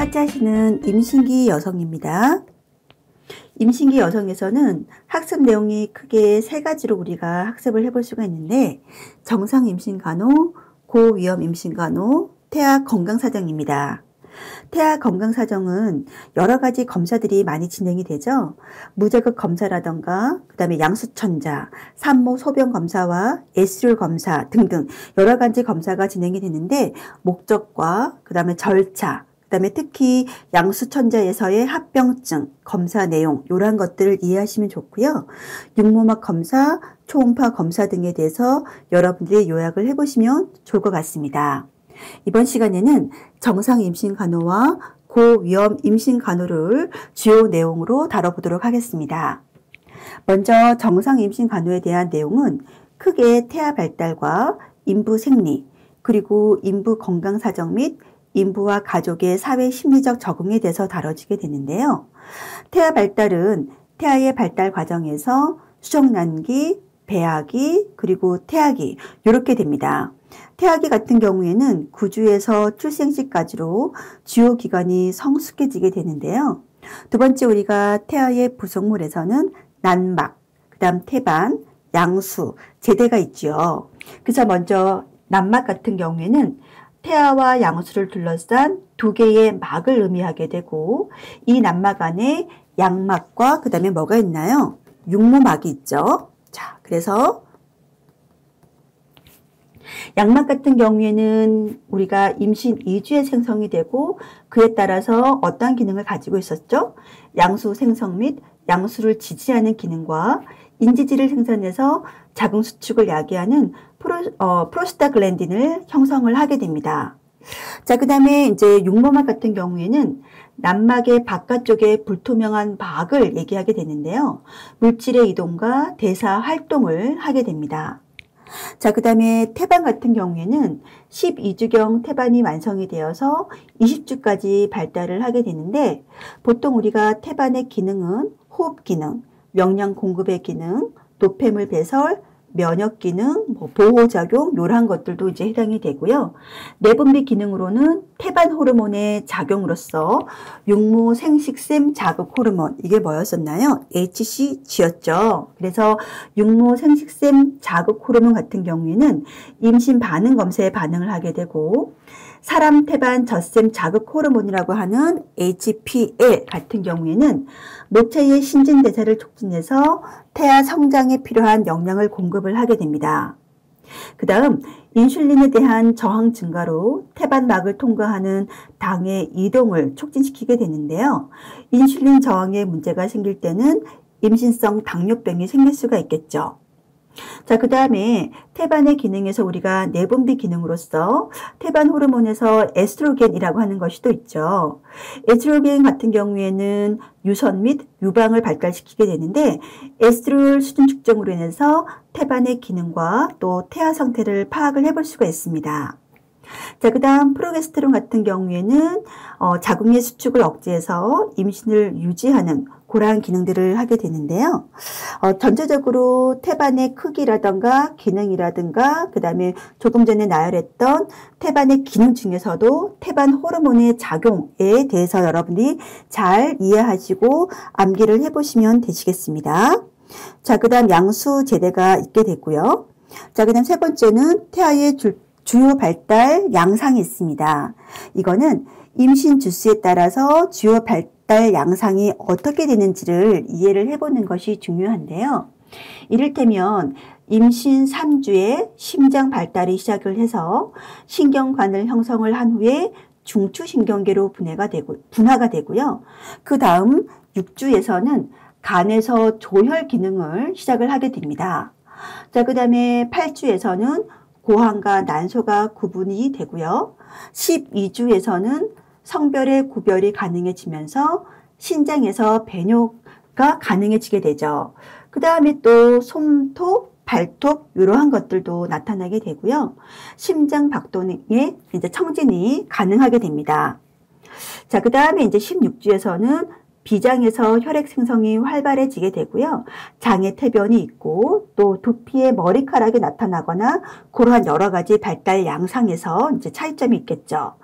하자시는 임신기 여성입니다. 임신기 여성에서는 학습 내용이 크게 세 가지로 우리가 학습을 해볼 수가 있는데, 정상 임신 간호, 고위험 임신 간호, 태아 건강 사정입니다. 태아 건강 사정은 여러 가지 검사들이 많이 진행이 되죠. 무자극 검사라던가 그다음에 양수천자, 산모 소변 검사와 에스트롤 검사 등등 여러 가지 검사가 진행이 되는데, 목적과 그다음에 절차, 그다음에 특히 양수천자에서의 합병증 검사 내용, 이러한 것들을 이해하시면 좋고요. 육모막 검사, 초음파 검사 등에 대해서 여러분들이 요약을 해보시면 좋을 것 같습니다. 이번 시간에는 정상 임신 간호와 고위험 임신 간호를 주요 내용으로 다뤄보도록 하겠습니다. 먼저 정상 임신 간호에 대한 내용은 크게 태아 발달과 인부 생리, 그리고 인부 건강 사정 및 인부와 가족의 사회 심리적 적응에 대해서 다뤄지게 되는데요. 태아 발달은 태아의 발달 과정에서 수정난기, 배아기, 그리고 태아기 이렇게 됩니다. 태아기 같은 경우에는 구주에서 출생시까지로 주요 기관이 성숙해지게 되는데요. 두 번째, 우리가 태아의 구성물에서는 난막, 그 다음 태반, 양수, 제대가 있죠. 그래서 먼저 난막 같은 경우에는 태아와 양수를 둘러싼 두 개의 막을 의미하게 되고, 이 난막 안에 양막과 그 다음에 뭐가 있나요? 육모막이 있죠. 자, 그래서 양막 같은 경우에는 우리가 임신 2주에 생성이 되고, 그에 따라서 어떠한 기능을 가지고 있었죠? 양수 생성 및 양수를 지지하는 기능과 인지질을 생산해서 자궁 수축을 야기하는 프로스타글랜딘을 형성을 하게 됩니다. 자, 그 다음에 이제 육모막 같은 경우에는 난막의 바깥쪽에 불투명한 막을 얘기하게 되는데요. 물질의 이동과 대사 활동을 하게 됩니다. 자, 그 다음에 태반 같은 경우에는 12주경 태반이 완성이 되어서 20주까지 발달을 하게 되는데, 보통 우리가 태반의 기능은 호흡 기능, 명량 공급의 기능, 노폐물 배설, 면역 기능, 보호작용 이러한 것들도 이제 해당이 되고요. 내분비 기능으로는 태반 호르몬의 작용으로서 육모 생식샘 자극 호르몬, 이게 뭐였었나요? HCG였죠. 그래서 육모 생식샘 자극 호르몬 같은 경우에는 임신 반응 검사에 반응을 하게 되고, 사람 태반 젖샘 자극 호르몬이라고 하는 HPL 같은 경우에는 모체의 신진대사를 촉진해서 태아 성장에 필요한 영양을 공급을 하게 됩니다. 그 다음 인슐린에 대한 저항 증가로 태반막을 통과하는 당의 이동을 촉진시키게 되는데요. 인슐린 저항에 문제가 생길 때는 임신성 당뇨병이 생길 수가 있겠죠. 자, 그 다음에 태반의 기능에서 우리가 내분비 기능으로서 태반 호르몬에서 에스트로겐이라고 하는 것이 또 있죠. 에스트로겐 같은 경우에는 유선 및 유방을 발달시키게 되는데, 에스트롤 수준 측정으로 인해서 태반의 기능과 또 태아 상태를 파악을 해볼 수가 있습니다. 자, 그 다음 프로게스테론 같은 경우에는 자궁의 수축을 억제해서 임신을 유지하는 그러한 기능들을 하게 되는데요. 전체적으로 태반의 크기라든가 기능이라든가 그 다음에 조금 전에 나열했던 태반의 기능 중에서도 태반 호르몬의 작용에 대해서 여러분이 잘 이해하시고 암기를 해보시면 되시겠습니다. 자, 그 다음 양수 제대가 있게 되고요. 자, 그 다음 세 번째는 태아의 주요 발달 양상이 있습니다. 이거는 임신 주수에 따라서 주요 발달 양상이 어떻게 되는지를 이해를 해보는 것이 중요한데요. 이를테면 임신 3주에 심장 발달이 시작을 해서 신경관을 형성을 한 후에 중추신경계로 분화가 되고요. 그 다음 6주에서는 간에서 조혈 기능을 시작을 하게 됩니다. 자, 그 다음에 8주에서는 고환과 난소가 구분이 되고요. 12주에서는 성별의 구별이 가능해지면서 신장에서 배뇨가 가능해지게 되죠. 그 다음에 또 솜톱, 발톱 이러한 것들도 나타나게 되고요. 심장 박동에 이제 청진이 가능하게 됩니다. 자, 그 다음에 이제 16주에서는 비장에서 혈액 생성이 활발해지게 되고요. 장에 태변이 있고 또 두피에 머리카락이 나타나거나 그러한 여러 가지 발달 양상에서 이제 차이점이 있겠죠.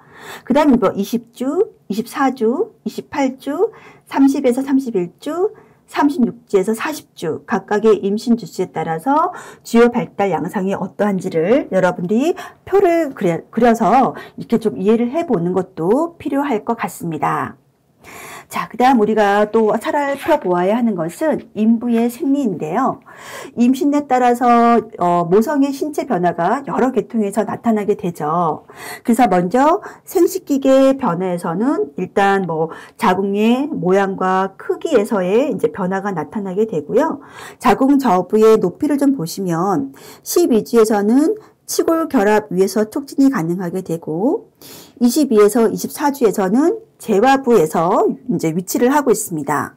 그 다음에 뭐 20주, 24주, 28주, 30에서 31주, 36주에서 40주 각각의 임신 주수에 따라서 주요 발달 양상이 어떠한지를 여러분들이 표를 그려서 이렇게 좀 이해를 해보는 것도 필요할 것 같습니다. 자, 그 다음 우리가 또 살펴보아야 하는 것은 인부의 생리인데요. 임신에 따라서 모성의 신체 변화가 여러 계통에서 나타나게 되죠. 그래서 먼저 생식기계 변화에서는 일단 뭐 자궁의 모양과 크기에서의 이제 변화가 나타나게 되고요. 자궁 저부의 높이를 좀 보시면 12주에서는 치골 결합 위에서 촉진이 가능하게 되고 22에서 24주에서는 재화부에서 이제 위치를 하고 있습니다.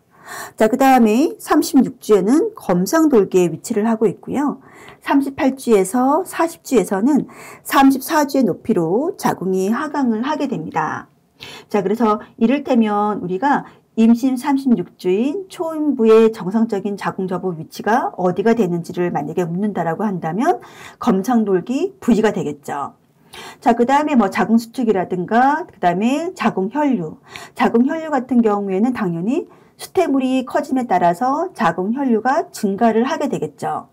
자, 그 다음에 36주에는 검상돌기에 위치를 하고 있고요. 38주에서 40주에서는 34주의 높이로 자궁이 하강을 하게 됩니다. 자, 그래서 이를테면 우리가 임신 36주인 초임부의 정상적인 자궁저부 위치가 어디가 되는지를 만약에 묻는다라고 한다면 검상돌기 부위가 되겠죠. 자, 그 다음에 뭐 자궁수축이라든가 그 다음에 자궁혈류. 자궁혈류 같은 경우에는 당연히 수태물이 커짐에 따라서 자궁혈류가 증가를 하게 되겠죠.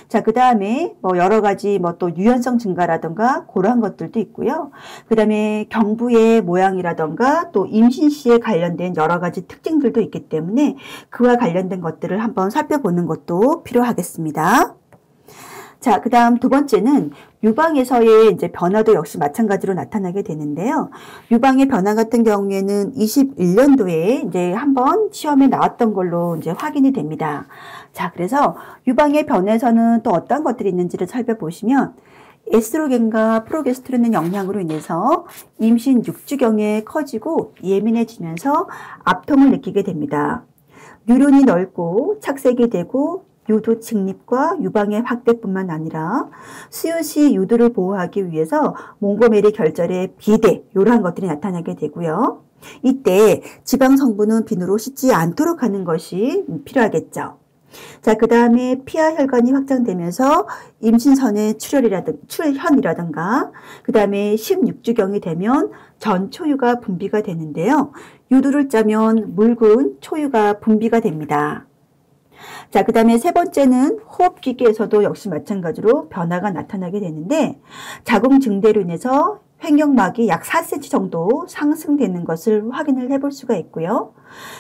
자, 그 다음에 뭐 여러 가지 뭐 또 유연성 증가라든가 그러한 것들도 있고요. 그 다음에 경부의 모양이라든가 또 임신 시에 관련된 여러 가지 특징들도 있기 때문에 그와 관련된 것들을 한번 살펴보는 것도 필요하겠습니다. 자, 그 다음 두 번째는 유방에서의 이제 변화도 역시 마찬가지로 나타나게 되는데요. 유방의 변화 같은 경우에는 21년도에 이제 한번 시험에 나왔던 걸로 이제 확인이 됩니다. 자, 그래서 유방의 변화에서는 또 어떤 것들이 있는지를 살펴보시면 에스트로겐과 프로게스테론의 영향으로 인해서 임신 6주경에 커지고 예민해지면서 압통을 느끼게 됩니다. 뉴런이 넓고 착색이 되고 유두 직립과 유방의 확대뿐만 아니라 수유 시 유두를 보호하기 위해서 몽고메리 결절의 비대 이러한 것들이 나타나게 되고요. 이때 지방 성분은 비누로 씻지 않도록 하는 것이 필요하겠죠. 자, 그 다음에 피하 혈관이 확장되면서 임신선의 출현이라든가 그 다음에 16주경이 되면 전초유가 분비가 되는데요. 유두를 짜면 묽은 초유가 분비가 됩니다. 자, 그 다음에 세 번째는 호흡기계에서도 역시 마찬가지로 변화가 나타나게 되는데 자궁 증대로 인해서 횡격막이 약 4cm 정도 상승되는 것을 확인을 해볼 수가 있고요.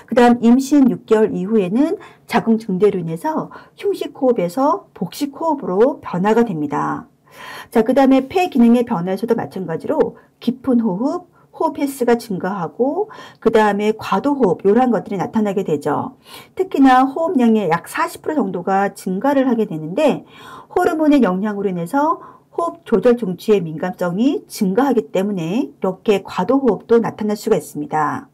그 다음 임신 6개월 이후에는 자궁 증대로 인해서 흉식호흡에서 복식호흡으로 변화가 됩니다. 자, 그 다음에 폐 기능의 변화에서도 마찬가지로 깊은 호흡, 호흡 횟수가 증가하고 그 다음에 과도호흡 이러한 것들이 나타나게 되죠. 특히나 호흡량의 약 40% 정도가 증가를 하게 되는데 호르몬의 영향으로 인해서 호흡 조절 중추의 민감성이 증가하기 때문에 이렇게 과도호흡도 나타날 수가 있습니다.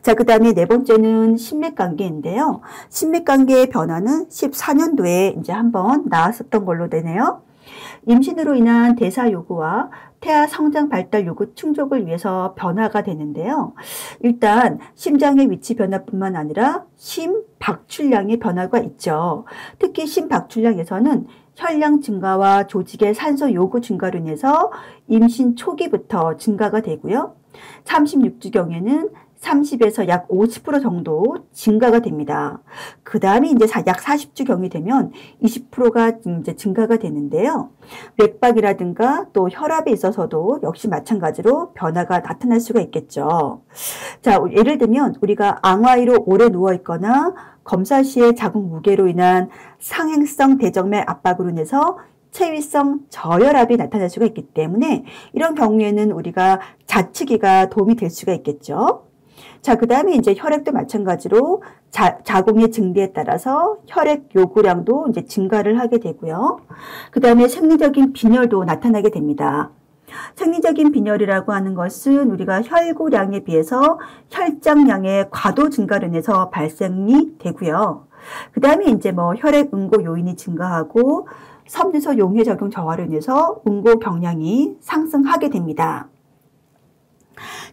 자, 그 다음에 네 번째는 심맥관계인데요. 심맥관계의 변화는 14년도에 이제 한번 나왔었던 걸로 되네요. 임신으로 인한 대사 요구와 태아 성장 발달 요구 충족을 위해서 변화가 되는데요. 일단 심장의 위치 변화뿐만 아니라 심박출량의 변화가 있죠. 특히 심박출량에서는 혈량 증가와 조직의 산소 요구 증가로 인해서 임신 초기부터 증가가 되고요. 36주경에는 30에서 약 50% 정도 증가가 됩니다. 그 다음에 이제 약 40주경이 되면 20%가 이제 증가가 되는데요. 맥박이라든가 또 혈압에 있어서도 역시 마찬가지로 변화가 나타날 수가 있겠죠. 자, 예를 들면 우리가 앙화이로 오래 누워 있거나 검사 시에 자궁 무게로 인한 상행성 대정맥 압박으로 인해서 체위성 저혈압이 나타날 수가 있기 때문에 이런 경우에는 우리가 자치기가 도움이 될 수가 있겠죠. 자, 그 다음에 이제 혈액도 마찬가지로 자궁의 증대에 따라서 혈액 요구량도 이제 증가를 하게 되고요. 그 다음에 생리적인 빈혈도 나타나게 됩니다. 생리적인 빈혈이라고 하는 것은 우리가 혈구량에 비해서 혈장량의 과도 증가로 인해서 발생이 되고요. 그 다음에 이제 뭐 혈액 응고 요인이 증가하고 섬유소 용해 작용 저하로 인해서 응고 경량이 상승하게 됩니다.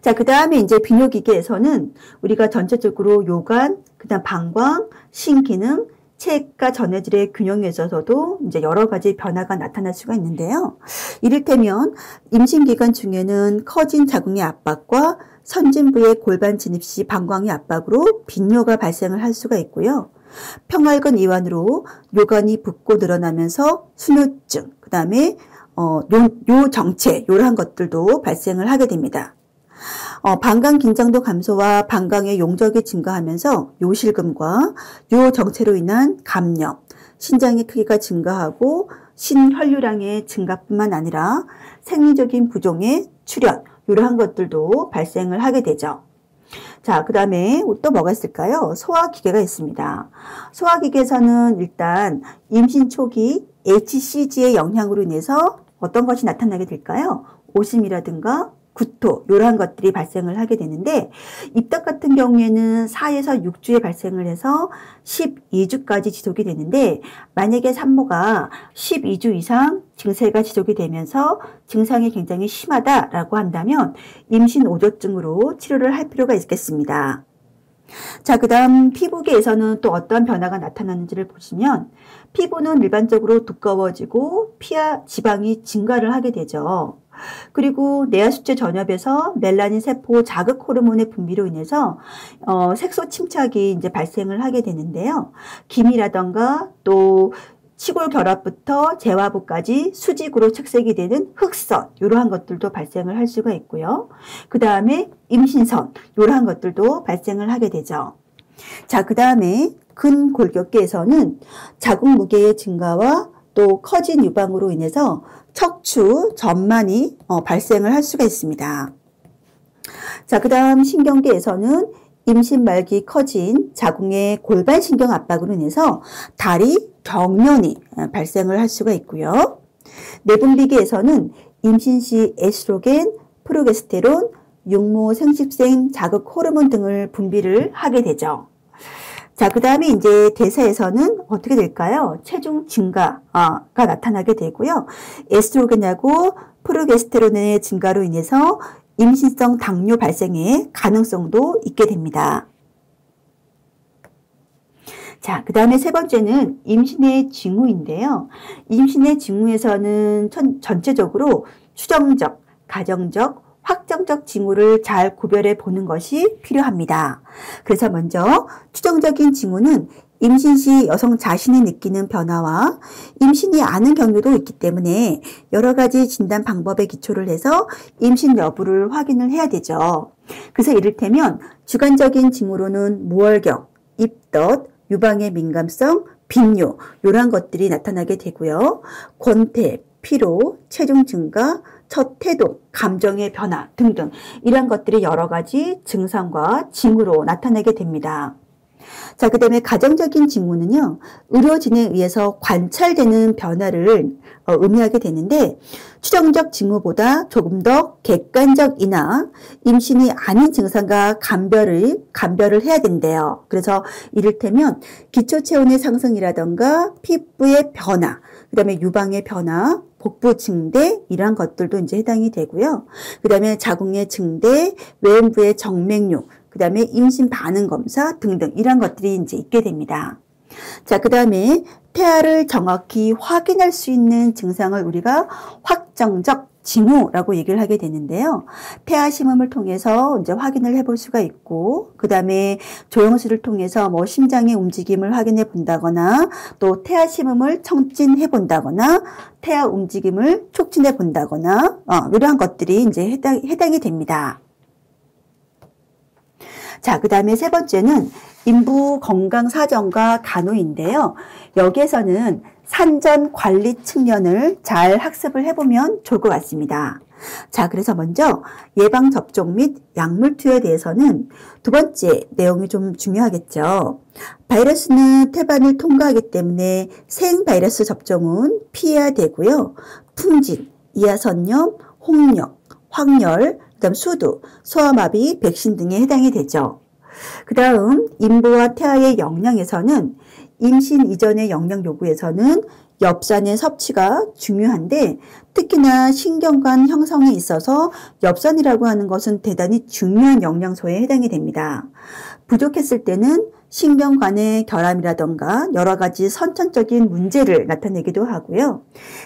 자, 그 다음에 이제 비뇨기계에서는 우리가 전체적으로 요관, 그 다음 방광, 신기능, 체액과 전해질의 균형에 있어서도 이제 여러 가지 변화가 나타날 수가 있는데요. 이를테면 임신 기간 중에는 커진 자궁의 압박과 선진부의 골반 진입 시 방광의 압박으로 빈뇨가 발생을 할 수가 있고요. 평활근 이완으로 요관이 붓고 늘어나면서 수뇨증, 그 다음에 요정체 이러한 것들도 발생을 하게 됩니다. 방광 긴장도 감소와 방광의 용적이 증가하면서 요실금과 요정체로 인한 감염, 신장의 크기가 증가하고 신혈류량의 증가뿐만 아니라 생리적인 부종의 출현 이러한 것들도 발생을 하게 되죠. 자, 그 다음에 또 뭐가 있을까요? 소화기계가 있습니다. 소화기계에서는 일단 임신 초기 HCG의 영향으로 인해서 어떤 것이 나타나게 될까요? 오심이라든가 구토 이러한 것들이 발생을 하게 되는데 입덧 같은 경우에는 4에서 6주에 발생을 해서 12주까지 지속이 되는데 만약에 산모가 12주 이상 증세가 지속이 되면서 증상이 굉장히 심하다라고 한다면 임신 오조증으로 치료를 할 필요가 있겠습니다. 자, 그 다음 피부계에서는 또 어떤 변화가 나타나는지를 보시면 피부는 일반적으로 두꺼워지고 피하 지방이 증가를 하게 되죠. 그리고 내하수체 전엽에서 멜라닌 세포 자극 호르몬의 분비로 인해서 색소 침착이 이제 발생을 하게 되는데요. 기미라던가 또 시골 결합부터 재화부까지 수직으로 착색이 되는 흑선 이러한 것들도 발생을 할 수가 있고요. 그 다음에 임신선 이러한 것들도 발생을 하게 되죠. 자, 그 다음에 근골격계에서는 자궁 무게의 증가와 또 커진 유방으로 인해서 척추 전만이 발생을 할 수가 있습니다. 자, 그 다음 신경계에서는 임신 말기 커진 자궁의 골반신경 압박으로 인해서 다리 경련이 발생을 할 수가 있고요. 내분비계에서는 임신 시 에스트로겐, 프로게스테론, 육모 생식생 자극 호르몬 등을 분비를 하게 되죠. 자, 그 다음에 이제 대사에서는 어떻게 될까요? 체중 증가가 나타나게 되고요. 에스트로겐하고 프로게스테론의 증가로 인해서 임신성 당뇨 발생의 가능성도 있게 됩니다. 자, 그 다음에 세 번째는 임신의 징후인데요. 임신의 징후에서는 전체적으로 추정적, 가정적, 확정적 징후를 잘 구별해 보는 것이 필요합니다. 그래서 먼저 추정적인 징후는 임신 시 여성 자신이 느끼는 변화와 임신이 아는 경우도 있기 때문에 여러 가지 진단 방법에 기초를 해서 임신 여부를 확인을 해야 되죠. 그래서 이를테면 주관적인 징후로는 무월경, 입덧, 유방의 민감성, 빈뇨 이러한 것들이 나타나게 되고요. 권태, 피로, 체중 증가, 첫 태동, 감정의 변화 등등 이런 것들이 여러 가지 증상과 징후로 나타나게 됩니다. 자, 그 다음에 가정적인 징후는요. 의료진에 의해서 관찰되는 변화를 의미하게 되는데 추정적 징후보다 조금 더 객관적이나 임신이 아닌 증상과 감별을 해야 된대요. 그래서 이를테면 기초체온의 상승이라던가 피부의 변화, 그 다음에 유방의 변화, 복부 증대 이러한 것들도 이제 해당이 되고요. 그 다음에 자궁의 증대, 외음부의 정맥류, 그 다음에 임신 반응 검사 등등 이런 것들이 이제 있게 됩니다. 자, 그 다음에 태아를 정확히 확인할 수 있는 증상을 우리가 확정적 징후라고 얘기를 하게 되는데요. 태아 심음을 통해서 이제 확인을 해볼 수가 있고, 그 다음에 조영수를 통해서 뭐 심장의 움직임을 확인해 본다거나, 또 태아 심음을 청진해 본다거나, 태아 움직임을 촉진해 본다거나, 이러한 것들이 이제 해당이 됩니다. 자, 그 다음에 세 번째는 인부 건강 사정과 간호인데요. 여기에서는 산전 관리 측면을 잘 학습을 해보면 좋을 것 같습니다. 자, 그래서 먼저 예방접종 및 약물 투여에 대해서는 두 번째 내용이 좀 중요하겠죠. 바이러스는 태반을 통과하기 때문에 생바이러스 접종은 피해야 되고요. 풍진, 이하선염, 홍역, 황열, 그다음 수두, 소아마비, 백신 등에 해당이 되죠. 그 다음 인부와 태아의 영양에서는 임신 이전의 영양 요구에서는 엽산의 섭취가 중요한데 특히나 신경관 형성에 있어서 엽산이라고 하는 것은 대단히 중요한 영양소에 해당이 됩니다. 부족했을 때는 신경관의 결함이라던가 여러 가지 선천적인 문제를 나타내기도 하고요.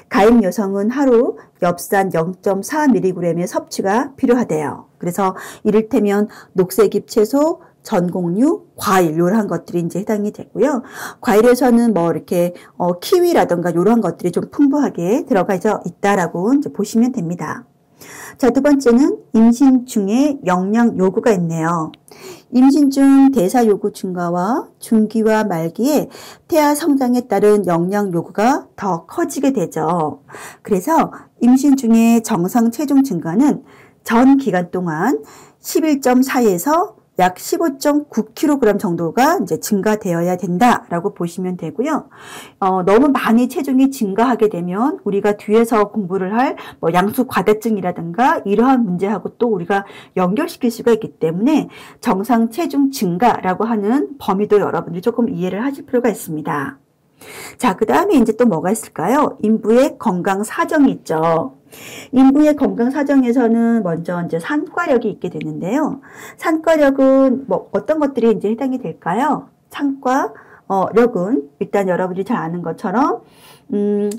가임 여성은 하루 엽산 0.4mg의 섭취가 필요하대요. 그래서 이를테면 녹색잎 채소, 전곡류, 과일 이런 것들이 이제 해당이 되고요. 과일에서는 뭐 이렇게 키위라던가 이런 것들이 좀 풍부하게 들어가 있다라고 이제 보시면 됩니다. 자, 두 번째는 임신 중에 영양 요구가 있네요. 임신 중 대사 요구 증가와 중기와 말기에 태아 성장에 따른 영양 요구가 더 커지게 되죠. 그래서 임신 중에 정상 체중 증가는 전 기간 동안 11.4에서 약 15.9kg 정도가 이제 증가되어야 된다라고 보시면 되고요. 너무 많이 체중이 증가하게 되면 우리가 뒤에서 공부를 할 뭐 양수 과다증이라든가 이러한 문제하고 또 우리가 연결시킬 수가 있기 때문에 정상 체중 증가라고 하는 범위도 여러분들이 조금 이해를 하실 필요가 있습니다. 자, 그 다음에 이제 또 뭐가 있을까요? 인부의 건강 사정이 있죠. 인부의 건강 사정에서는 먼저 이제 산과력이 있게 되는데요. 산과력은 뭐 어떤 것들이 이제 해당이 될까요? 산과력은 일단 여러분들이 잘 아는 것처럼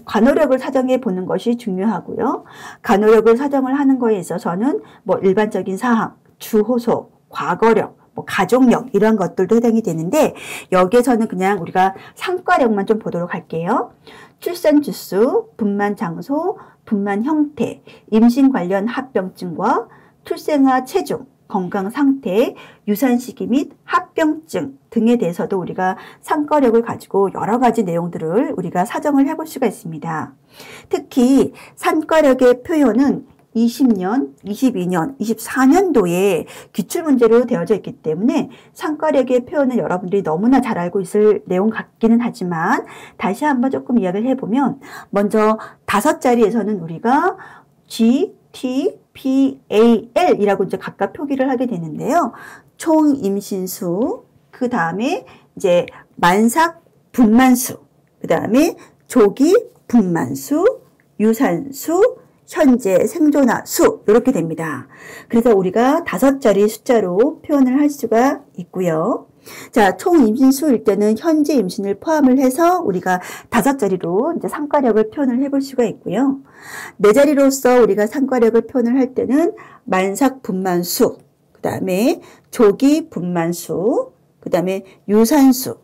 간호력을 사정해 보는 것이 중요하고요. 간호력을 사정을 하는 거에 있어서는 뭐 일반적인 사항, 주호소, 과거력, 가족력 이런 것들도 해당이 되는데 여기에서는 그냥 우리가 산과력만 좀 보도록 할게요. 출산 주수, 분만 장소, 분만 형태, 임신 관련 합병증과 출생아 체중, 건강 상태, 유산 시기 및 합병증 등에 대해서도 우리가 산과력을 가지고 여러 가지 내용들을 우리가 사정을 해볼 수가 있습니다. 특히 산과력의 표현은 20년, 22년, 24년도에 기출문제로 되어져 있기 때문에 산과력의 표현을 여러분들이 너무나 잘 알고 있을 내용 같기는 하지만 다시 한번 조금 이야기를 해보면 먼저 5자리에서는 우리가 G, T, P, A, L 이라고 이제 각각 표기를 하게 되는데요. 총 임신수, 그 다음에 이제 만삭 분만수, 그 다음에 조기 분만수, 유산수, 현재 생존아 수 이렇게 됩니다. 그래서 우리가 5자리 숫자로 표현을 할 수가 있고요. 자, 총 임신수일 때는 현재 임신을 포함을 해서 우리가 5자리로 이제 산과력을 표현을 해볼 수가 있고요. 4자리로서 우리가 산과력을 표현을 할 때는 만삭 분만수, 그 다음에 조기 분만수, 그 다음에 유산수,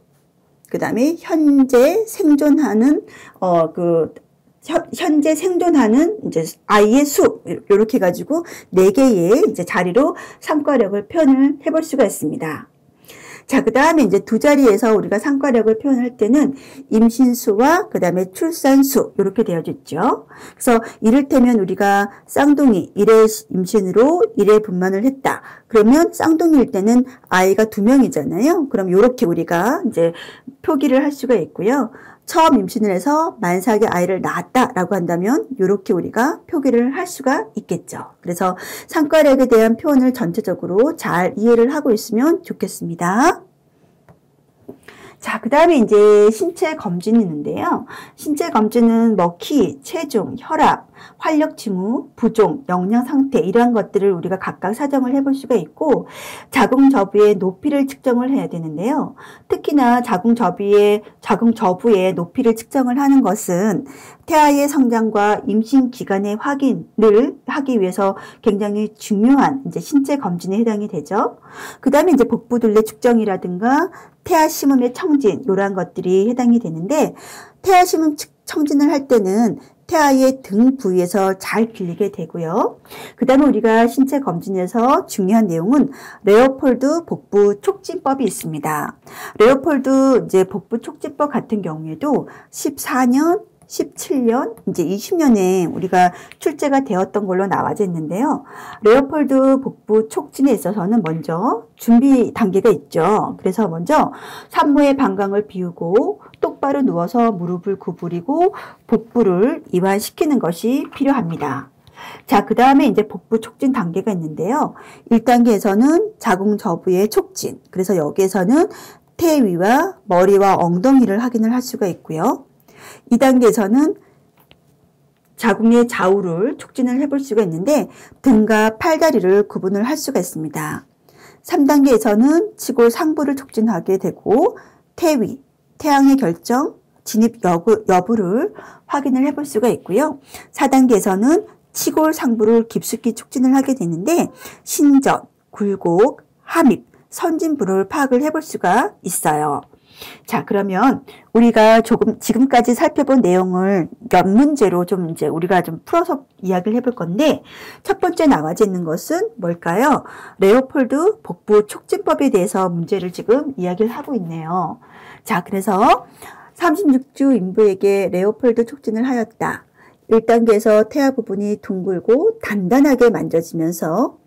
그 다음에 현재 생존하는 현재 생존하는 이제 아이의 수 이렇게 가지고 4개의 이제 자리로 산과력을 표현을 해볼 수가 있습니다. 자, 그 다음에 이제 2자리에서 우리가 산과력을 표현할 때는 임신수와 그 다음에 출산수 이렇게 되어져 있죠. 그래서 이를테면 우리가 쌍둥이 1회 임신으로 1회 분만을 했다. 그러면 쌍둥이일 때는 아이가 2명이잖아요. 그럼 이렇게 우리가 이제 표기를 할 수가 있고요. 처음 임신을 해서 만삭의 아이를 낳았다라고 한다면 이렇게 우리가 표기를 할 수가 있겠죠. 그래서 산과력에 대한 표현을 전체적으로 잘 이해를 하고 있으면 좋겠습니다. 자, 그 다음에 이제 신체 검진이 있는데요. 신체 검진은 뭐 키, 체중, 혈압, 활력 징후, 부종, 영양 상태 이러한 것들을 우리가 각각 사정을 해볼 수가 있고 자궁저부의 높이를 측정을 해야 되는데요. 특히나 자궁저부의 높이를 측정을 하는 것은 태아의 성장과 임신 기간의 확인을 하기 위해서 굉장히 중요한 이제 신체 검진에 해당이 되죠. 그 다음에 이제 복부둘레 측정이라든가 태아 심음의 청진 이러한 것들이 해당이 되는데 태아 심음 청진을 할 때는 태아의 등 부위에서 잘 길리게 되고요. 그 다음에 우리가 신체 검진에서 중요한 내용은 레오폴드 복부 촉진법이 있습니다. 레오폴드 이제 복부 촉진법 같은 경우에도 14년, 17년, 이제 20년에 우리가 출제가 되었던 걸로 나와져 있는데요. 레오폴드 복부 촉진에 있어서는 먼저 준비 단계가 있죠. 그래서 먼저 산모의 방광을 비우고 똑바로 누워서 무릎을 구부리고 복부를 이완시키는 것이 필요합니다. 자, 그 다음에 이제 복부 촉진 단계가 있는데요. 1단계에서는 자궁저부의 촉진. 그래서 여기에서는 태 위와 머리와 엉덩이를 확인을 할 수가 있고요. 2단계에서는 자궁의 좌우를 촉진을 해볼 수가 있는데 등과 팔다리를 구분을 할 수가 있습니다. 3단계에서는 치골 상부를 촉진하게 되고 태위, 태양의 결정, 진입 여부를 확인을 해볼 수가 있고요. 4단계에서는 치골 상부를 깊숙이 촉진을 하게 되는데 신전, 굴곡, 함입, 선진부를 파악을 해볼 수가 있어요. 자, 그러면 우리가 지금까지 살펴본 내용을 몇 문제로 좀 이제 우리가 좀 풀어서 이야기를 해볼 건데, 첫 번째 나와져 있는 것은 뭘까요? 레오폴드 복부 촉진법에 대해서 문제를 지금 이야기를 하고 있네요. 자, 그래서 36주 인부에게 레오폴드 촉진을 하였다. 1단계에서 태아 부분이 둥글고 단단하게 만져지면서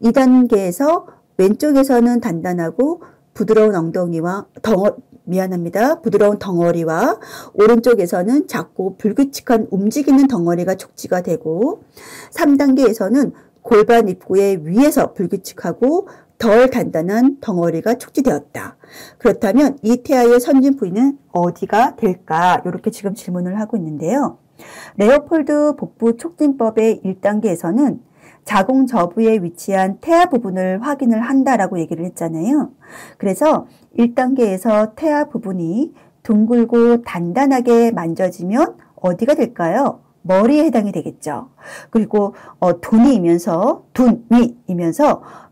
2단계에서 왼쪽에서는 단단하고 부드러운 부드러운 덩어리와 오른쪽에서는 작고 불규칙한 움직이는 덩어리가 촉지가 되고 3단계에서는 골반 입구의 위에서 불규칙하고 덜 단단한 덩어리가 촉지되었다. 그렇다면 이 태아의 선진 부위는 어디가 될까? 이렇게 지금 질문을 하고 있는데요. 레오폴드 복부 촉진법의 1단계에서는 자궁 저부에 위치한 태아 부분을 확인을 한다라고 얘기를 했잖아요. 그래서 1단계에서 태아 부분이 둥글고 단단하게 만져지면 어디가 될까요? 머리에 해당이 되겠죠. 그리고 둔위이면서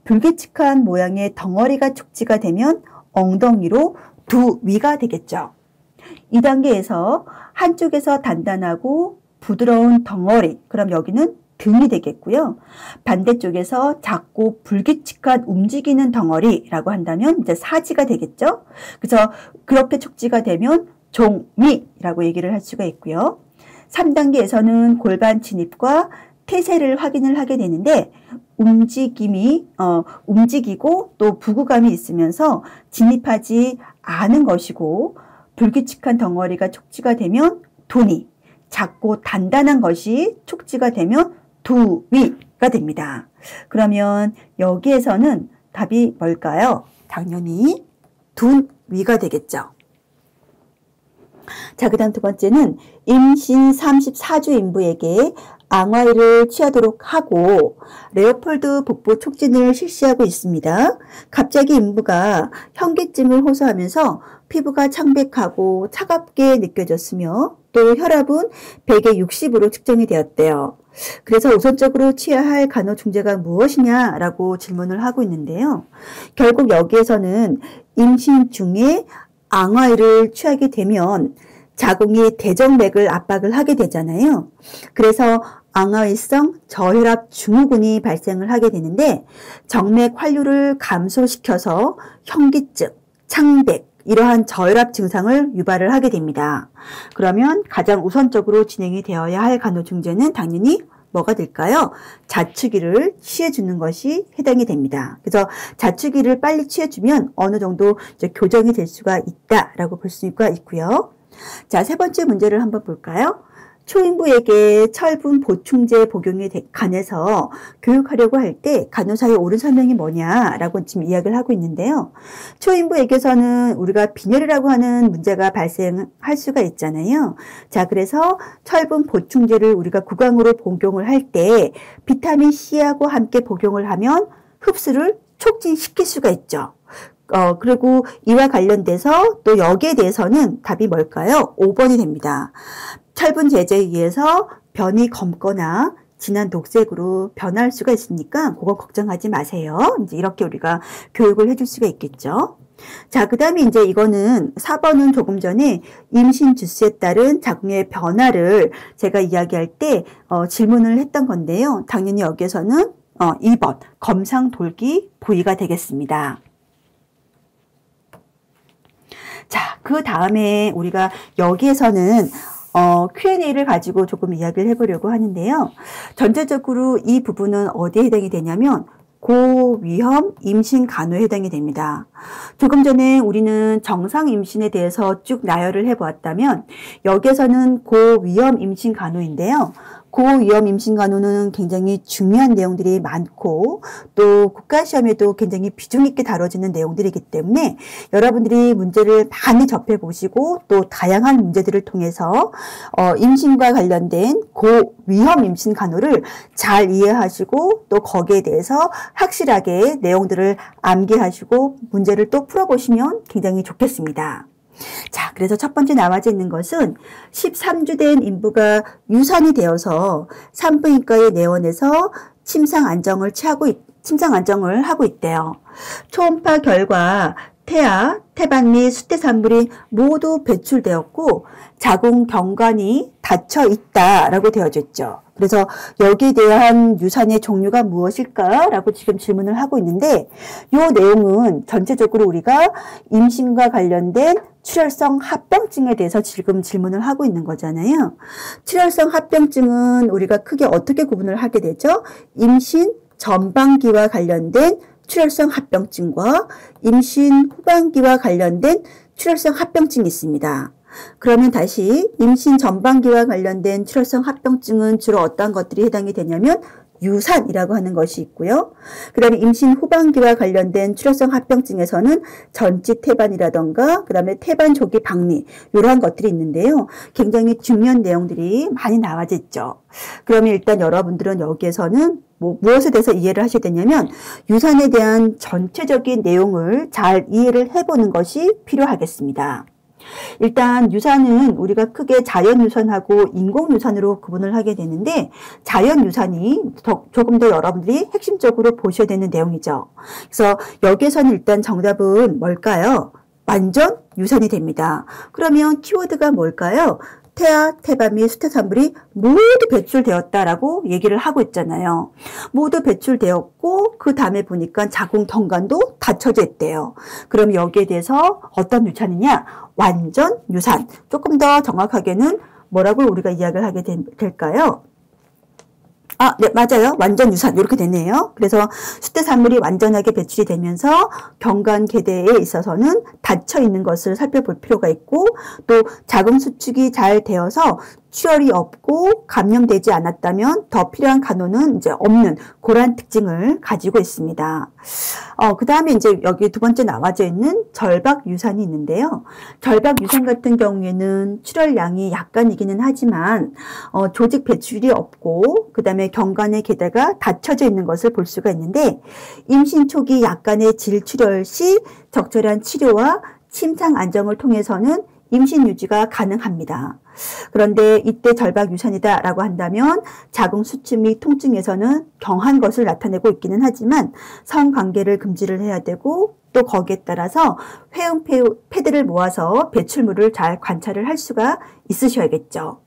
불규칙한 모양의 덩어리가 촉지가 되면 엉덩이로 두위가 되겠죠. 2단계에서 한쪽에서 단단하고 부드러운 덩어리, 그럼 여기는 등이 되겠고요. 반대쪽에서 작고 불규칙한 움직이는 덩어리라고 한다면 이제 사지가 되겠죠. 그래서 그렇게 촉지가 되면 종미라고 얘기를 할 수가 있고요. 3단계에서는 골반 진입과 태세를 확인을 하게 되는데 움직이고 또 부구감이 있으면서 진입하지 않은 것이고 불규칙한 덩어리가 촉지가 되면 도니, 작고 단단한 것이 촉지가 되면 두위가 됩니다. 그러면 여기에서는 답이 뭘까요? 당연히 둔위가 되겠죠. 자, 그 다음 두 번째는 임신 34주 인부에게 앙화이를 취하도록 하고 레오폴드 복부 촉진을 실시하고 있습니다. 갑자기 인부가 현기증을 호소하면서 피부가 창백하고 차갑게 느껴졌으며 또 혈압은 100에 60으로 측정이 되었대요. 그래서 우선적으로 취해야 할 간호중재가 무엇이냐라고 질문을 하고 있는데요. 결국 여기에서는 임신 중에 앙화이를 취하게 되면 자궁이 대정맥을 압박을 하게 되잖아요. 그래서 앙화이성 저혈압 증후군이 발생을 하게 되는데 정맥 활류를 감소시켜서 현기증, 창백, 이러한 저혈압 증상을 유발을 하게 됩니다. 그러면 가장 우선적으로 진행이 되어야 할 간호중재는 당연히 뭐가 될까요? 자축기를 취해주는 것이 해당이 됩니다. 그래서 자축기를 빨리 취해주면 어느 정도 이제 교정이 될 수가 있다라고 볼 수가 있고요. 자, 세 번째 문제를 한번 볼까요? 초인부에게 철분 보충제 복용에 관해서 교육하려고 할 때 간호사의 옳은 설명이 뭐냐라고 지금 이야기를 하고 있는데요. 초인부에게서는 우리가 빈혈이라고 하는 문제가 발생할 수가 있잖아요. 자, 그래서 철분 보충제를 우리가 구강으로 복용을 할 때 비타민 C하고 함께 복용을 하면 흡수를 촉진시킬 수가 있죠. 그리고 이와 관련돼서 또 여기에 대해서는 답이 뭘까요? 5번이 됩니다. 철분 제제에 의해서 변이 검거나 진한 녹색으로 변할 수가 있으니까 그거 걱정하지 마세요. 이제 이렇게 우리가 교육을 해줄 수가 있겠죠. 자, 그 다음에 이제 이거는 4번은 조금 전에 임신 주수에 따른 자궁의 변화를 제가 이야기할 때 질문을 했던 건데요. 당연히 여기에서는 2번 검상돌기 부위가 되겠습니다. 자, 그 다음에 우리가 여기에서는 Q&A를 가지고 조금 이야기를 해보려고 하는데요. 전체적으로 이 부분은 어디에 해당이 되냐면 고위험 임신 간호에 해당이 됩니다. 조금 전에 우리는 정상 임신에 대해서 쭉 나열을 해보았다면 여기에서는 고위험 임신 간호인데요. 고위험 임신 간호는 굉장히 중요한 내용들이 많고 또 국가시험에도 굉장히 비중 있게 다뤄지는 내용들이기 때문에 여러분들이 문제를 많이 접해보시고 또 다양한 문제들을 통해서 임신과 관련된 고위험 임신 간호를 잘 이해하시고 또 거기에 대해서 확실하게 내용들을 암기하시고 문제를 또 풀어보시면 굉장히 좋겠습니다. 자, 그래서 첫 번째 나와져 있는 것은 13주 된 인부가 유산이 되어서 산부인과의 내원에서 침상 안정을 하고 있대요. 초음파 결과 태아, 태반 및 수태산물이 모두 배출되었고 자궁 경관이 닫혀 있다라고 되어져 있죠. 그래서 여기에 대한 유산의 종류가 무엇일까라고 지금 질문을 하고 있는데 이 내용은 전체적으로 우리가 임신과 관련된 출혈성 합병증에 대해서 지금 질문을 하고 있는 거잖아요. 출혈성 합병증은 우리가 크게 어떻게 구분을 하게 되죠? 임신 전반기와 관련된 출혈성 합병증과 임신 후반기와 관련된 출혈성 합병증이 있습니다. 그러면 다시 임신 전반기와 관련된 출혈성 합병증은 주로 어떤 것들이 해당이 되냐면 유산이라고 하는 것이 있고요. 그 다음에 임신 후반기와 관련된 출혈성 합병증에서는 전치 태반이라던가 그 다음에 태반 조기 박리 이러한 것들이 있는데요. 굉장히 중요한 내용들이 많이 나와져 있죠. 그러면 일단 여러분들은 여기에서는 무엇에 대해서 이해를 하셔야 되냐면 유산에 대한 전체적인 내용을 잘 이해를 해보는 것이 필요하겠습니다. 일단 유산은 우리가 크게 자연유산하고 인공유산으로 구분을 하게 되는데 자연유산이 조금 더 여러분들이 핵심적으로 보셔야 되는 내용이죠. 그래서 여기에서는 일단 정답은 뭘까요? 완전 유산이 됩니다. 그러면 키워드가 뭘까요? 태아, 태반 및 수태산물이 모두 배출되었다라고 얘기를 하고 있잖아요. 모두 배출되었고 그 다음에 보니까 자궁 경관도 닫혀져 있대요. 그럼 여기에 대해서 어떤 유산이냐? 완전 유산. 조금 더 정확하게는 뭐라고 우리가 이야기를 하게 될까요? 네, 맞아요. 완전 유산. 이렇게 되네요. 그래서 수태산물이 완전하게 배출이 되면서 경관 계대에 있어서는 닫혀 있는 것을 살펴볼 필요가 있고 또 자궁 수축이 잘 되어서 출혈이 없고 감염되지 않았다면 더 필요한 간호는 이제 없는 그런 특징을 가지고 있습니다. 그 다음에 이제 여기 두 번째 나와져 있는 절박 유산이 있는데요. 절박 유산 같은 경우에는 출혈량이 약간이기는 하지만 조직 배출이 없고 그 다음에 경관의 계대가 닫혀져 있는 것을 볼 수가 있는데 임신 초기 약간의 질출혈 시 적절한 치료와 침상 안정을 통해서는 임신 유지가 가능합니다. 그런데 이때 절박 유산이다라고 한다면 자궁 수축 및 통증에서는 경한 것을 나타내고 있기는 하지만 성관계를 금지를 해야 되고 또 거기에 따라서 회음 패드를 모아서 배출물을 잘 관찰을 할 수가 있으셔야겠죠.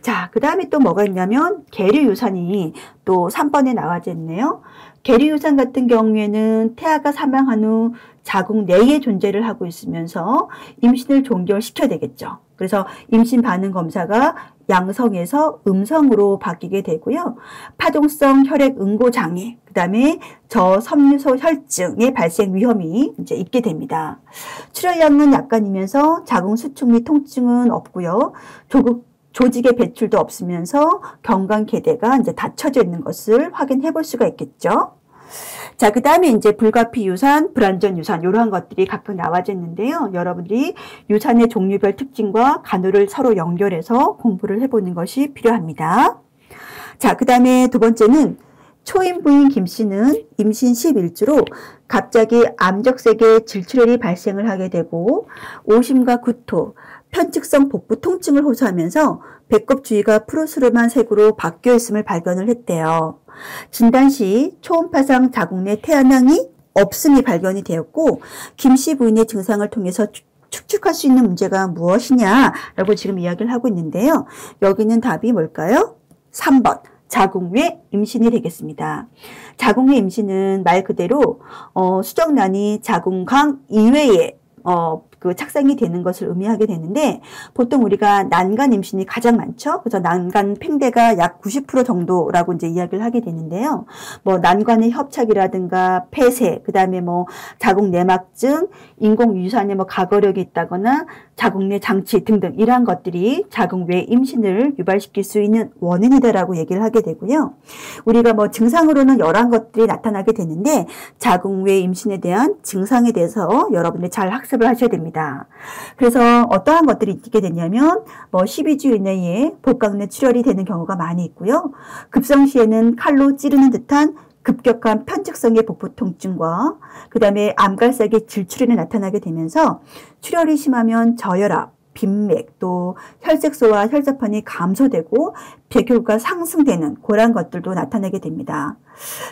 자, 그 다음에 또 뭐가 있냐면 계류유산이 또 3번에 나와져 있네요. 계류유산 같은 경우에는 태아가 사망한 후 자궁 내에 존재를 하고 있으면서 임신을 종결시켜야 되겠죠. 그래서 임신 반응 검사가 양성에서 음성으로 바뀌게 되고요. 파동성 혈액 응고 장애, 그 다음에 저섬유소 혈증의 발생 위험이 이제 있게 됩니다. 출혈량은 약간이면서 자궁 수축 및 통증은 없고요. 조직의 배출도 없으면서 경관 계대가 이제 닫혀져 있는 것을 확인해 볼 수가 있겠죠. 자, 그 다음에 이제 불가피 유산, 불완전 유산 이러한 것들이 각각 나와져 있는데요. 여러분들이 유산의 종류별 특징과 간호를 서로 연결해서 공부를 해보는 것이 필요합니다. 자, 그 다음에 두 번째는 초임부인 김 씨는 임신 11주로 갑자기 암적색의 질출혈이 발생을 하게 되고 오심과 구토, 편측성 복부 통증을 호소하면서 배꼽 주위가 푸르스름한 색으로 바뀌어 있음을 발견을 했대요. 진단 시 초음파상 자궁 내 태아낭이 없음이 발견이 되었고 김 씨 부인의 증상을 통해서 추측할 수 있는 문제가 무엇이냐라고 지금 이야기를 하고 있는데요. 여기는 답이 뭘까요? 3번. 자궁외 임신이 되겠습니다. 자궁외 임신은 말 그대로 수정란이 자궁강 이외에 그 착상이 되는 것을 의미하게 되는데 보통 우리가 난간 임신이 가장 많죠. 그래서 난간 팽대가 약 90% 정도라고 이제 이야기를 하게 되는데요. 뭐 난관의 협착이라든가 폐쇄, 그다음에 뭐 자궁 내막증, 인공 유산에 뭐 가거력이 있다거나 자궁 내 장치 등등 이러한 것들이 자궁 외 임신을 유발시킬 수 있는 원인이다라고 얘기를 하게 되고요. 우리가 뭐 증상으로는 여러 것들이 나타나게 되는데 자궁 외 임신에 대한 증상에 대해서 여러분들이 잘 학습을 하셔야 됩니다. 그래서 어떠한 것들이 있게 되냐면 뭐 12주 이내에 복강 내 출혈이 되는 경우가 많이 있고요. 급성 시에는 칼로 찌르는 듯한 급격한 편측성의 복부 통증과 그 다음에 암갈색의 질출혈이 나타나게 되면서 출혈이 심하면 저혈압, 빈맥, 또 혈색소와 혈자판이 감소되고 배교가 상승되는 그런 것들도 나타나게 됩니다.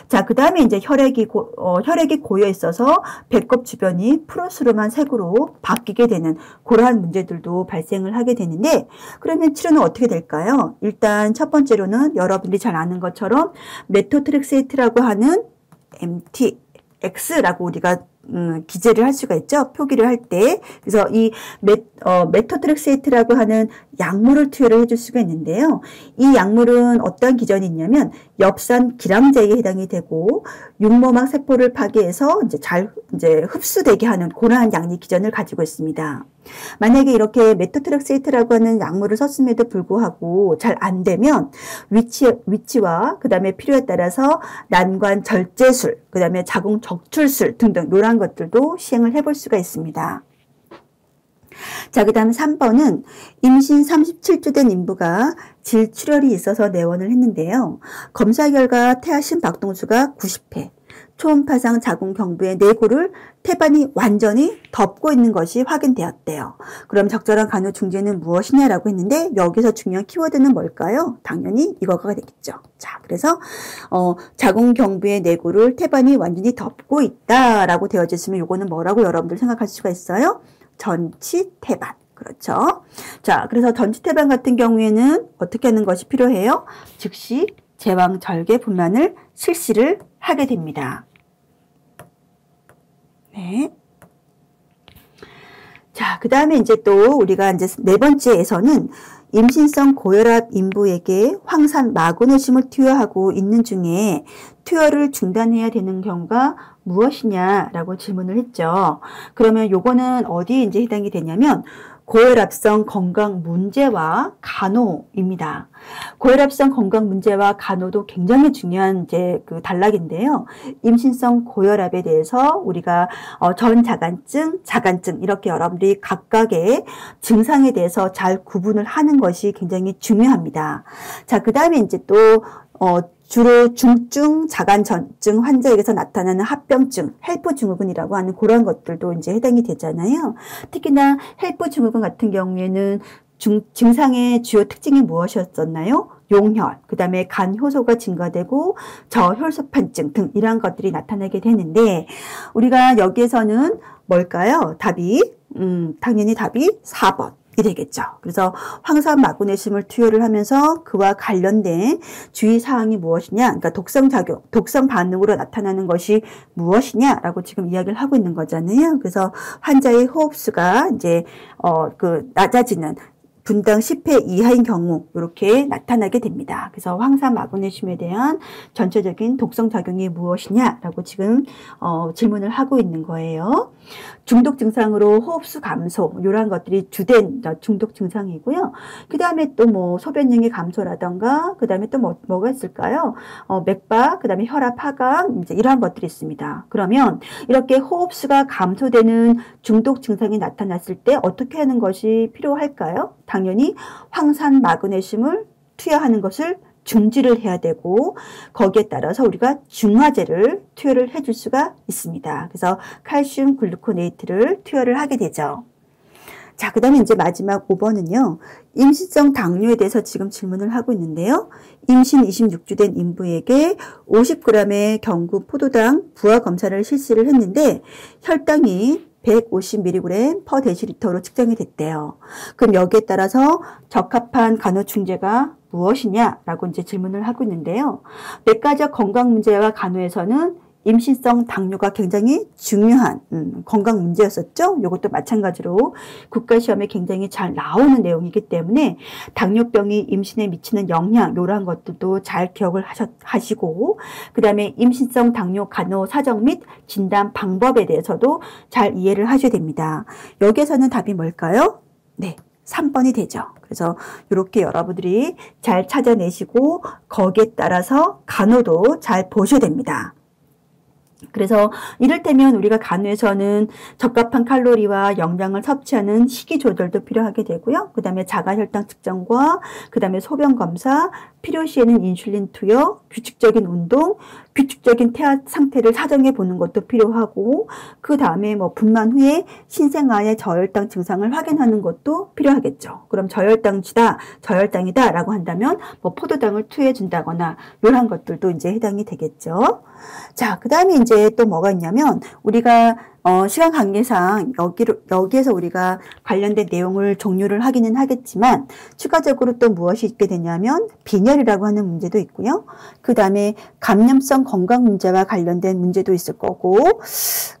자, 그 다음에 이제 혈액이 고여 있어서 배꼽 주변이 푸르스름한 색으로 바뀌게 되는 그러한 문제들도 발생을 하게 되는데 그러면 치료는 어떻게 될까요? 일단 첫 번째로는 여러분들이 잘 아는 것처럼 메토트렉세이트라고 하는 MTX라고 우리가 기재를 할 수가 있죠. 표기를 할 때. 그래서 이 메토트렉세이트라고 하는 약물을 투여를 해줄 수가 있는데요. 이 약물은 어떤 기전이 있냐면 엽산 기량제에 해당이 되고 육모막 세포를 파괴해서 이제 흡수되게 하는 그러한 약리 기전을 가지고 있습니다. 만약에 이렇게 메토트렉세이트라고 하는 약물을 썼음에도 불구하고 잘 안 되면 위치와 그 다음에 필요에 따라서 난관 절제술, 그 다음에 자궁 적출술 등등 이러한 것들도 시행을 해볼 수가 있습니다. 자, 그 다음 3번은 임신 37주 된 인부가 질출혈이 있어서 내원을 했는데요. 검사 결과 태아 심박동수가 90회, 초음파상 자궁 경부의 내골을 태반이 완전히 덮고 있는 것이 확인되었대요. 그럼 적절한 간호 중재는 무엇이냐라고 했는데 여기서 중요한 키워드는 뭘까요? 당연히 이거가 되겠죠. 자, 그래서 자궁 경부의 내골을 태반이 완전히 덮고 있다라고 되어져 있으면 이거는 뭐라고 여러분들 생각할 수가 있어요? 전치태반. 그렇죠. 자, 그래서 전치태반 같은 경우에는 어떻게 하는 것이 필요해요? 즉시 제왕 절개 분만을 실시를 하게 됩니다. 네. 자, 그 다음에 이제 또 우리가 이제 네 번째에서는 임신성 고혈압 인부에게 황산 마그네슘을 투여하고 있는 중에 투여를 중단해야 되는 경우가 무엇이냐라고 질문을 했죠. 그러면 요거는 어디에 이제 해당이 되냐면 고혈압성 건강 문제와 간호입니다. 고혈압성 건강 문제와 간호도 굉장히 중요한 이제 그 단락인데요. 임신성 고혈압에 대해서 우리가 전자간증, 자간증 이렇게 여러분들이 각각의 증상에 대해서 잘 구분을 하는 것이 굉장히 중요합니다. 자, 그 다음에 이제 또 주로 중증 자간전증 환자에게서 나타나는 합병증, 헬프 증후군이라고 하는 그런 것들도 이제 해당이 되잖아요. 특히나 헬프 증후군 같은 경우에는 증상의 주요 특징이 무엇이었었나요? 용혈, 그 다음에 간 효소가 증가되고 저혈소판증 등 이러한 것들이 나타나게 되는데 우리가 여기에서는 뭘까요? 답이 당연히 답이 4번. 이 되겠죠. 그래서 황산 마그네슘을 투여를 하면서 그와 관련된 주의사항이 무엇이냐, 그러니까 독성작용, 독성 반응으로 나타나는 것이 무엇이냐라고 지금 이야기를 하고 있는 거잖아요. 그래서 환자의 호흡수가 이제 낮아지는 분당 10회 이하인 경우 이렇게 나타나게 됩니다. 그래서 황산 마그네슘에 대한 전체적인 독성 작용이 무엇이냐라고 지금 질문을 하고 있는 거예요. 중독 증상으로 호흡수 감소 이러한 것들이 주된 중독 증상이고요. 그 다음에 또 뭐 소변량의 감소라던가 그 다음에 또 뭐가 있을까요? 맥박, 그 다음에 혈압 하강 이제 이러한 것들이 있습니다. 그러면 이렇게 호흡수가 감소되는 중독 증상이 나타났을 때 어떻게 하는 것이 필요할까요? 당연히 황산 마그네슘을 투여하는 것을 중지를 해야 되고 거기에 따라서 우리가 중화제를 투여를 해줄 수가 있습니다. 그래서 칼슘 글루코네이트를 투여를 하게 되죠. 자, 그 다음에 이제 마지막 5번은요. 임신성 당뇨에 대해서 지금 질문을 하고 있는데요. 임신 26주 된 인부에게 50g의 경구 포도당 부하 검사를 실시를 했는데 혈당이 150mg per 데시리터로 측정이 됐대요. 그럼 여기에 따라서 적합한 간호중재가 무엇이냐라고 이제 질문을 하고 있는데요. 내과적 건강 문제와 간호에서는 임신성 당뇨가 굉장히 중요한 건강 문제였었죠. 이것도 마찬가지로 국가시험에 굉장히 잘 나오는 내용이기 때문에 당뇨병이 임신에 미치는 영향 이러한 것들도 잘 기억을 하시고 그 다음에 임신성 당뇨 간호 사정 및 진단 방법에 대해서도 잘 이해를 하셔야 됩니다. 여기에서는 답이 뭘까요? 네, 3번이 되죠. 그래서 이렇게 여러분들이 잘 찾아내시고 거기에 따라서 간호도 잘 보셔야 됩니다. 그래서 이를테면 우리가 간호에서는 적합한 칼로리와 영양을 섭취하는 식이 조절도 필요하게 되고요. 그 다음에 자가혈당 측정과 그 다음에 소변 검사, 필요시에는 인슐린 투여, 규칙적인 운동, 규칙적인 태아 상태를 사정해 보는 것도 필요하고 그 다음에 뭐 분만 후에 신생아의 저혈당 증상을 확인하는 것도 필요하겠죠. 그럼 저혈당이다 라고 한다면 뭐 포도당을 투여해 준다거나 이런 것들도 이제 해당이 되겠죠. 자, 그 다음에 이제 또 뭐가 있냐면 우리가 시간 관계상 여기에서 우리가 관련된 내용을 종료를 하기는 하겠지만 추가적으로 또 무엇이 있게 되냐면 빈혈이라고 하는 문제도 있고요. 그 다음에 감염성 건강 문제와 관련된 문제도 있을 거고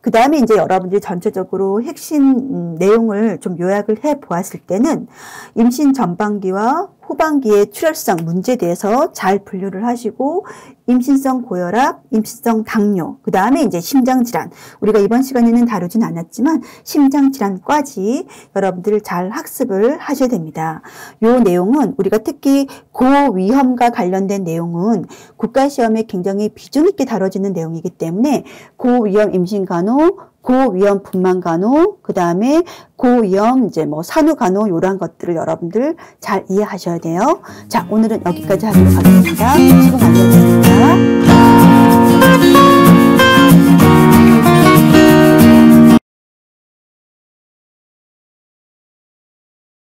그 다음에 이제 여러분들이 전체적으로 핵심 내용을 좀 요약을 해 보았을 때는 임신 전반기와 후반기의 출혈성 문제에 대해서 잘 분류를 하시고 임신성 고혈압, 임신성 당뇨, 그 다음에 이제 심장질환. 우리가 이번 시간에는 다루진 않았지만 심장질환까지 여러분들 잘 학습을 하셔야 됩니다. 이 내용은 우리가 특히 고위험과 관련된 내용은 국가시험에 굉장히 비중 있게 다뤄지는 내용이기 때문에 고위험 임신간호, 고위험 분만간호, 그 다음에 고위험 이제 뭐 산후간호 이러한 것들을 여러분들 잘 이해하셔야 돼요. 자, 오늘은 여기까지 하도록 하겠습니다. 수고 많으셨습니다.